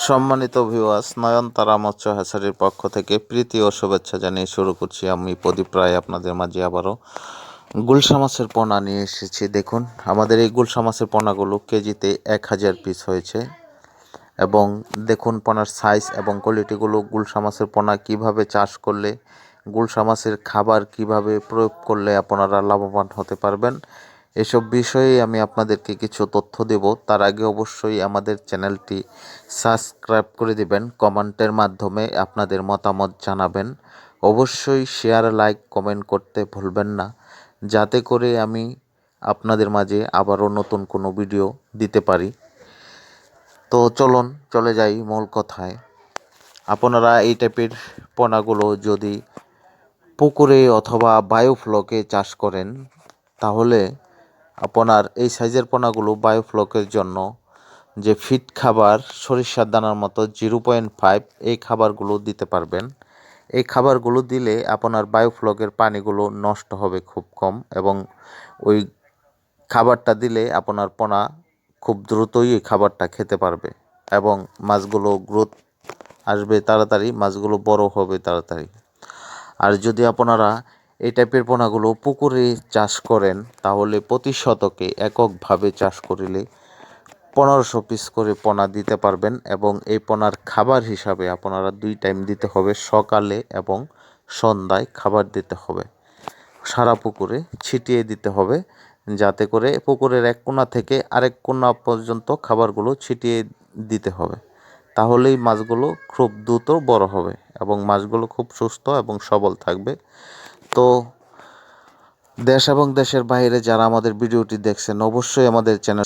সম্মানিত ভিউয়ার্স, নয়নতারা মৎস্য হ্যাচারির পক্ষ থেকে প্রীতি ও শুভেচ্ছা জানিয়ে শুরু করছি আমি প্রদীপ রায় আপনাদের মাঝে আবারও গুলশা মাছের পোনা নিয়ে এসেছি। দেখুন, আমাদের এই গুলশা মাছের পোনাগুলো কেজিতে 1000 পিস হয়েছে এবং দেখুন পোনার সাইজ এবং কোয়ালিটিগুলো। গুলশা মাছের পোনা কিভাবে চাষ করলে, গুলশা মাছের খাবার কিভাবে প্রয়োগ করলে আপনারা লাভবান হতে পারবেন, এসব বিষয়ে আমি আপনাদেরকে কিছু তথ্য দেব। তার আগে অবশ্যই আমাদের চ্যানেলটি সাবস্ক্রাইব করে দিবেন, কমেন্টের মাধ্যমে আপনাদের মতামত জানাবেন। অবশ্যই শেয়ার, লাইক, কমেন্ট করতে ভুলবেন না, যাতে করে আমি আপনাদের মাঝে আবারও নতুন কোনো ভিডিও দিতে পারি। তো চলুন চলে যাই মূল কথায়। আপনারা এই টাইপের পোনাগুলো যদি পুকুরে অথবা বায়োফ্লকে চাষ করেন, তাহলে আপনার এই সাইজের পোনাগুলো বায়োফ্লকের জন্য যে ফিট খাবার, সরিষার দানার মতো 0.5 এই খাবারগুলো দিতে পারবেন। এই খাবারগুলো দিলে আপনার বায়োফ্লকের পানিগুলো নষ্ট হবে খুব কম, এবং ওই খাবারটা দিলে আপনার পোনা খুব দ্রুতই এই খাবারটা খেতে পারবে এবং মাছগুলো গ্রোথ আসবে তাড়াতাড়ি, মাছগুলো বড় হবে তাড়াতাড়ি। আর যদি আপনারা এই টাইপের পোনাগুলো পুকুরে চাষ করেন, তাহলে প্রতি শতকে এককভাবে চাষ করিলে 1500 পিস করে পোনা দিতে পারবেন। এবং এই পোনার খাবার হিসাবে আপনারা 2 টাইম দিতে হবে, সকালে এবং সন্ধ্যায় খাবার দিতে হবে। সারা পুকুরে ছিটিয়ে দিতে হবে, যাতে করে পুকুরের এক কোণা থেকে আরেক কোণা পর্যন্ত খাবারগুলো ছিটিয়ে দিতে হবে। তাহলেই মাছগুলো খুব দ্রুত বড় হবে এবং মাছগুলো খুব সুস্থ এবং সবল থাকবে। তো দেশ এবং দেশের বাইরে যারা আমাদের ভিডিওটি দেখছেন, অবশ্যই আমাদের চ্যানেল